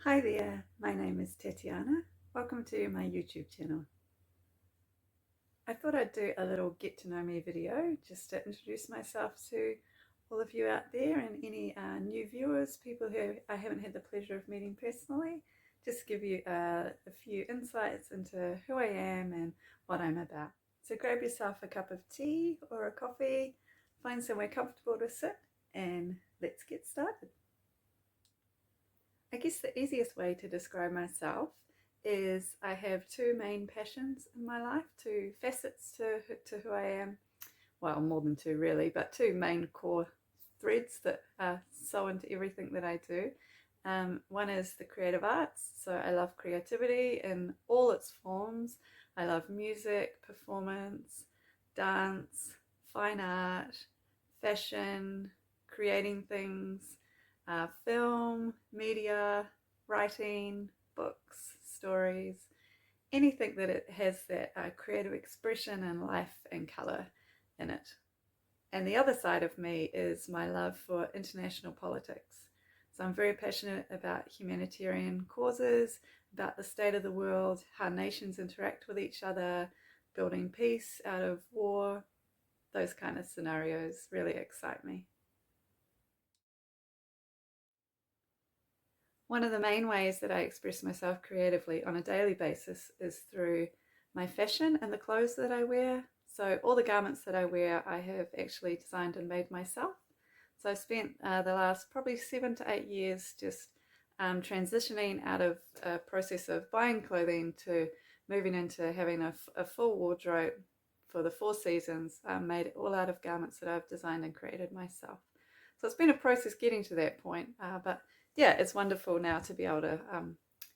Hi there, my name is Tatyana. Welcome to my YouTube channel. I thought I'd do a little get to know me video just to introduce myself to all of you out there and any new viewers, people who I haven't had the pleasure of meeting personally. Just give you a few insights into who I am and what I'm about. So grab yourself a cup of tea or a coffee, find somewhere comfortable to sit, and let's get started. I guess the easiest way to describe myself is I have two main passions in my life, two facets to who I am. Well, more than two really, but two main core threads that sew into everything that I do. One is the creative arts, so I love creativity in all its forms. I love music, performance, dance, fine art, fashion, creating things, film, media, writing, books, stories, anything that it has that creative expression and life and colour in it. And the other side of me is my love for international politics. So I'm very passionate about humanitarian causes, about the state of the world, how nations interact with each other, building peace out of war. Those kind of scenarios really excite me. One of the main ways that I express myself creatively on a daily basis is through my fashion and the clothes that I wear. So all the garments that I wear, I have actually designed and made myself. So I spent the last probably 7 to 8 years just transitioning out of a process of buying clothing to moving into having a full wardrobe for the 4 seasons, made all out of garments that I've designed and created myself. So it's been a process getting to that point, but yeah, it's wonderful now to be able to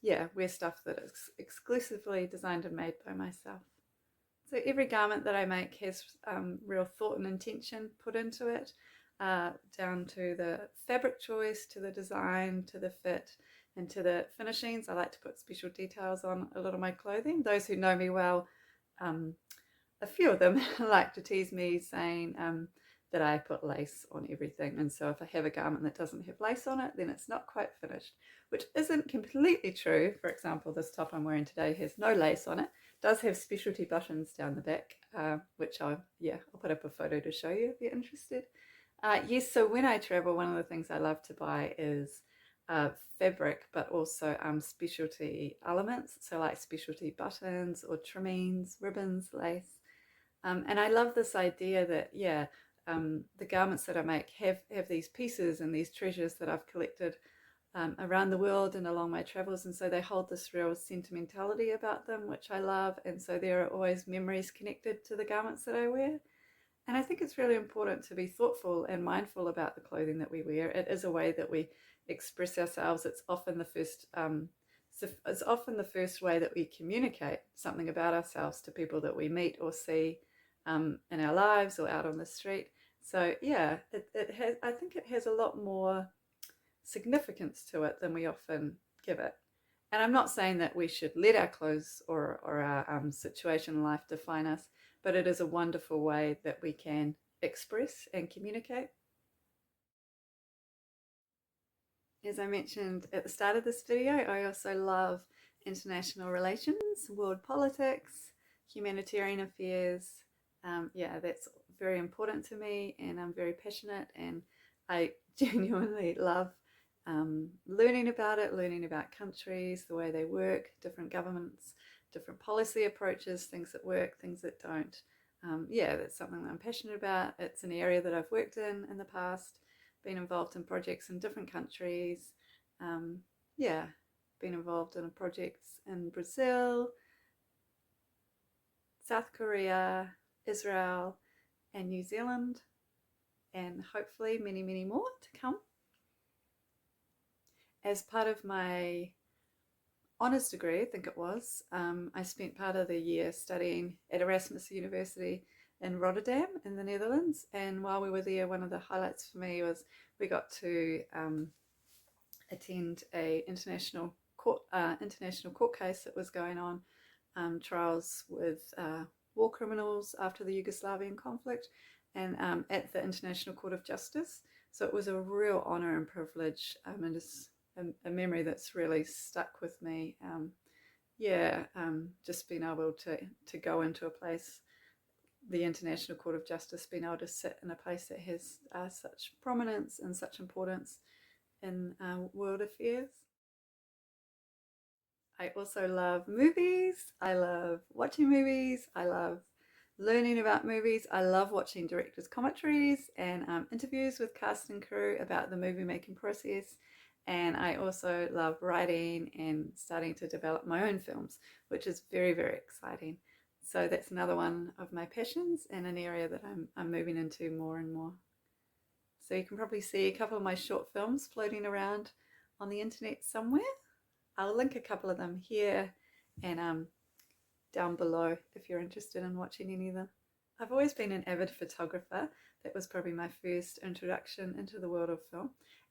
wear stuff that is exclusively designed and made by myself. So every garment that I make has real thought and intention put into it, down to the fabric choice, to the design, to the fit, and to the finishings. I like to put special details on a lot of my clothing. Those who know me well, a few of them like to tease me saying that I put lace on everything, and so if I have a garment that doesn't have lace on it, then it's not quite finished, which isn't completely true. For example, this top I'm wearing today has no lace on it. It does have specialty buttons down the back, which I'll put up a photo to show you if you're interested. Yes, so when I travel, one of the things I love to buy is fabric, but also specialty elements, so like specialty buttons or trimmings, ribbons, lace. And I love this idea that, the garments that I make have these pieces and these treasures that I've collected around the world and along my travels, and so they hold this real sentimentality about them, which I love, and so there are always memories connected to the garments that I wear. And I think it's really important to be thoughtful and mindful about the clothing that we wear. It is a way that we express ourselves. It's often the first way that we communicate something about ourselves to people that we meet or see in our lives or out on the street. So yeah, it has. I think it has a lot more significance to it than we often give it. And I'm not saying that we should let our clothes or our situation in life define us, but it is a wonderful way that we can express and communicate. As I mentioned at the start of this video, I also love international relations, world politics, humanitarian affairs. Yeah, that's very important to me, and I'm very passionate, and I genuinely love learning about it, learning about countries, the way they work, different governments, different policy approaches, things that work, things that don't. Yeah, that's something that I'm passionate about. It's an area that I've worked in the past, been involved in projects in different countries. Yeah, been involved in projects in Brazil, South Korea, Israel, and New Zealand, and hopefully many, many more to come. As part of my honours degree, I think it was, I spent part of the year studying at Erasmus University in Rotterdam in the Netherlands, and while we were there, one of the highlights for me was we got to attend a international court case that was going on, trials with war criminals after the Yugoslavian conflict, and at the International Court of Justice. So it was a real honour and privilege, and it's a memory that's really stuck with me. Yeah, just being able to go into a place, the International Court of Justice, being able to sit in a place that has such prominence and such importance in world affairs. I also love movies. I love watching movies. I love learning about movies. I love watching directors' commentaries and interviews with cast and crew about the movie making process. And I also love writing and starting to develop my own films, which is very, very exciting. So that's another one of my passions and an area that I'm moving into more and more. So you can probably see a couple of my short films floating around on the internet somewhere. I'll link a couple of them here and down below if you're interested in watching any of them. I've always been an avid photographer. That was probably my first introduction into the world of film.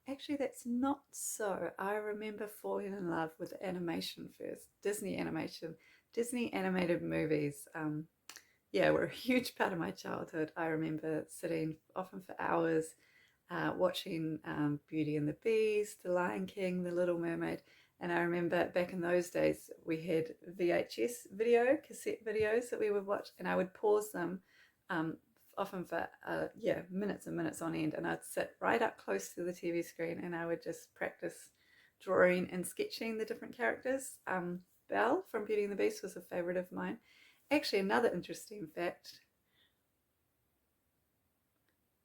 Actually, that's not so. I remember falling in love with animation first. Disney animation, Disney animated movies. Yeah, were a huge part of my childhood. I remember sitting often for hours watching Beauty and the Beast, The Lion King, The Little Mermaid. And I remember back in those days, we had VHS cassette videos that we would watch, and I would pause them often for minutes and minutes on end, and I'd sit right up close to the TV screen and I would just practice drawing and sketching the different characters. Belle from Beauty and the Beast was a favourite of mine. Actually, another interesting fact,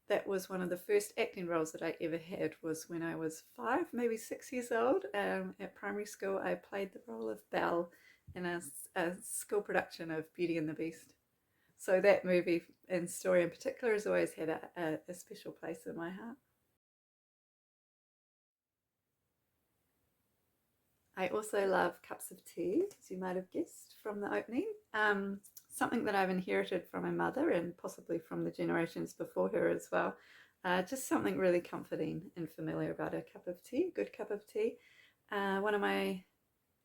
that was one of the first acting roles that I ever had, was when I was 5, maybe 6 years old. At primary school, I played the role of Belle in a school production of Beauty and the Beast. So that movie and story in particular has always had a special place in my heart. I also love cups of tea, as you might have guessed from the opening. Something that I've inherited from my mother and possibly from the generations before her as well. Just something really comforting and familiar about a cup of tea, a good cup of tea. One of my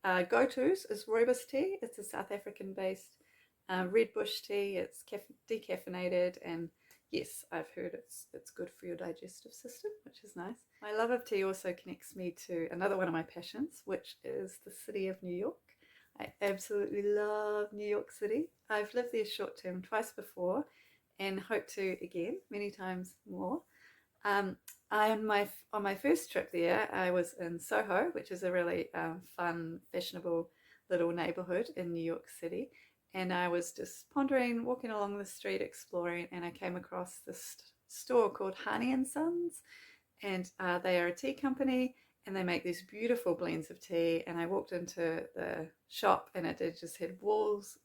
go-tos is rooibos tea. It's a South African-based red bush tea. It's decaffeinated, and yes, I've heard it's good for your digestive system, which is nice. My love of tea also connects me to another one of my passions, which is the city of New York. I absolutely love New York City. I've lived there short term twice before and hope to again many times more. On my first trip there, I was in Soho, which is a really fun, fashionable little neighborhood in New York City. And I was just pondering, walking along the street, exploring, and I came across this store called Honey and Sons, and they are a tea company, and they make these beautiful blends of tea. And I walked into the shop, and it just had walls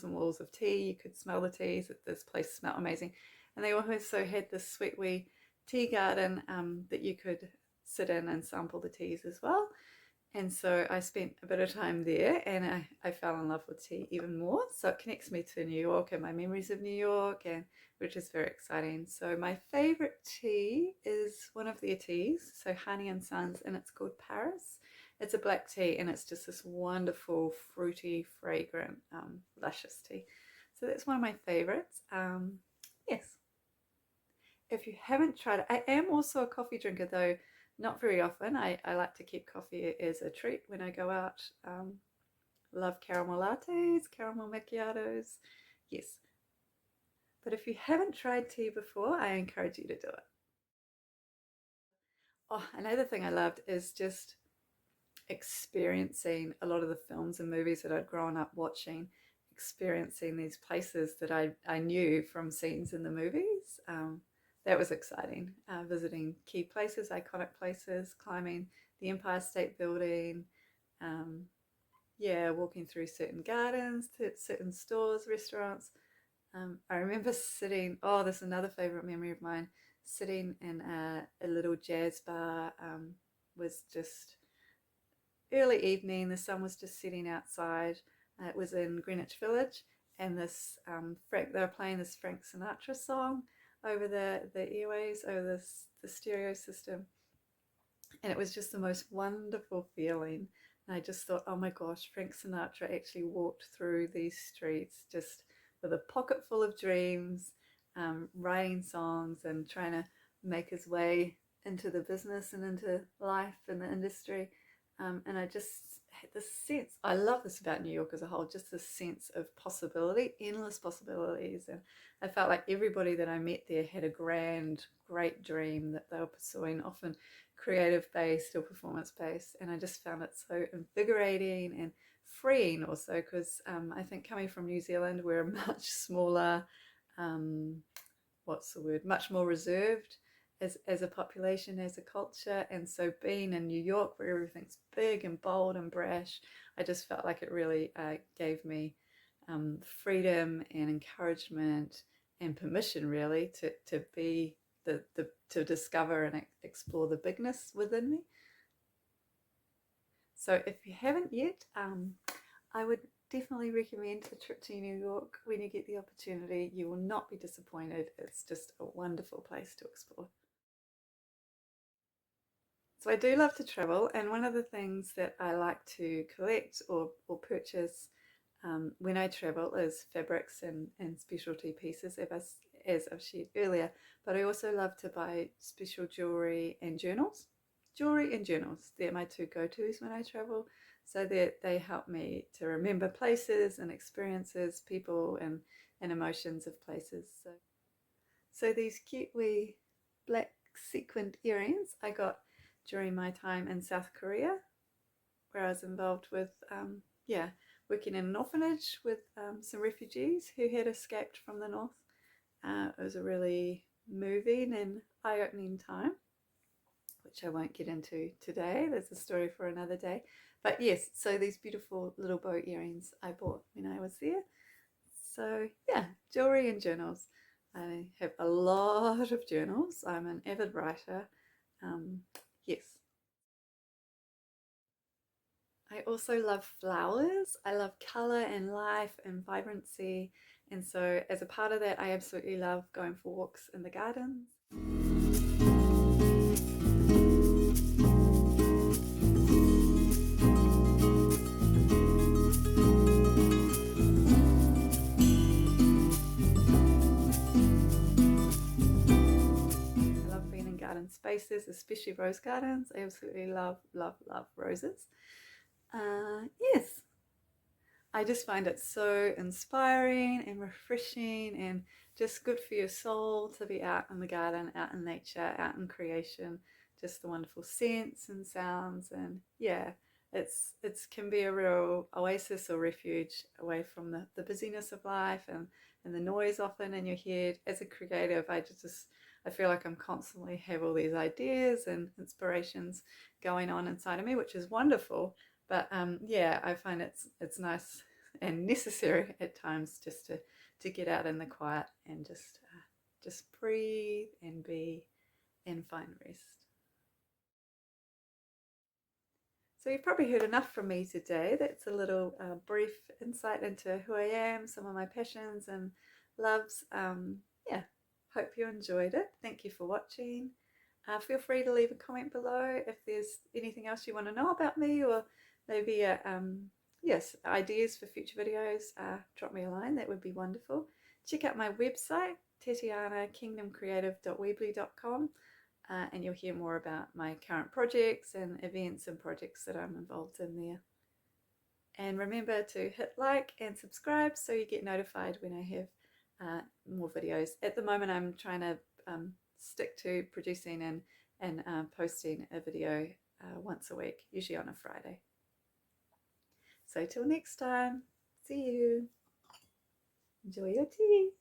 and walls of tea. You could smell the teas. This place smelled amazing. And they also had this sweet wee tea garden that you could sit in and sample the teas as well. And so I spent a bit of time there, and I fell in love with tea even more. So it connects me to New York and my memories of New York, and which is very exciting. So my favorite tea is one of their teas, so Honey and Sons, and it's called Paris. It's a black tea, and it's just this wonderful, fruity, fragrant, luscious tea. So that's one of my favorites. Yes. If you haven't tried it, I am also a coffee drinker, though not very often. I like to keep coffee as a treat when I go out. Love caramel lattes, caramel macchiatos. Yes. But if you haven't tried tea before, I encourage you to do it. Oh, another thing I loved is just experiencing a lot of the films and movies that I'd grown up watching, experiencing these places that I knew from scenes in the movies. That was exciting. Visiting key places, iconic places, climbing the Empire State Building, walking through certain gardens, certain stores, restaurants. I remember sitting, this is another favorite memory of mine, sitting in a little jazz bar. Was just early evening, the sun was just setting outside. It was in Greenwich Village, and this they were playing this Frank Sinatra song over the airways, over the stereo system, and it was just the most wonderful feeling. And I just thought, oh my gosh, Frank Sinatra actually walked through these streets just with a pocket full of dreams, writing songs and trying to make his way into the business and into life and the industry. And I just had this sense, I love this about New York as a whole, just this sense of possibility, endless possibilities. And I felt like everybody that I met there had a great dream that they were pursuing, often creative based or performance based. And I just found it so invigorating and freeing also, because I think coming from New Zealand, we're much smaller, much more reserved as a population, as a culture. And so being in New York, where everything's big and bold and brash, I just felt like it really gave me freedom and encouragement and permission, really, to be to discover and explore the bigness within me. So if you haven't yet, I would definitely recommend a trip to New York when you get the opportunity. You will not be disappointed. It's just a wonderful place to explore. So I do love to travel, and one of the things that I like to collect or purchase when I travel is fabrics and specialty pieces, as I've shared earlier. But I also love to buy special jewelry and journals. Jewelry and journals, they're my two go-tos when I travel, so that they help me to remember places and experiences, people and emotions of places. So these cute wee black sequined earrings I got during my time in South Korea, where I was involved with working in an orphanage with some refugees who had escaped from the north. It was a really moving and eye-opening time, which I won't get into today. There's a story for another day. But yes, so these beautiful little bow earrings I bought when I was there. So yeah, jewelry and journals. I have a lot of journals. I'm an avid writer. Yes. I also love flowers. I love colour and life and vibrancy. And so as a part of that, I absolutely love going for walks in the gardens. I love being in garden spaces, especially rose gardens. I absolutely love roses. Yes, I just find it so inspiring and refreshing and just good for your soul to be out in the garden, out in nature, out in creation. Just the wonderful scents and sounds, and yeah, it can be a real oasis or refuge away from the busyness of life and the noise often in your head. As a creative, I feel like I'm constantly have all these ideas and inspirations going on inside of me, which is wonderful. But yeah, I find it's nice and necessary at times just to get out in the quiet and just breathe and be and find rest. So you've probably heard enough from me today. That's a little brief insight into who I am, some of my passions and loves. Yeah, hope you enjoyed it. Thank you for watching. Feel free to leave a comment below if there's anything else you want to know about me, or maybe yes, ideas for future videos. Drop me a line, that would be wonderful. Check out my website, tatyanakingdomcreative.weebly.com. And you'll hear more about my current projects and events and projects that I'm involved in there. And remember to hit like and subscribe so you get notified when I have more videos. At the moment, I'm trying to stick to producing and posting a video once a week, usually on a Friday. So till next time, see you. Enjoy your tea.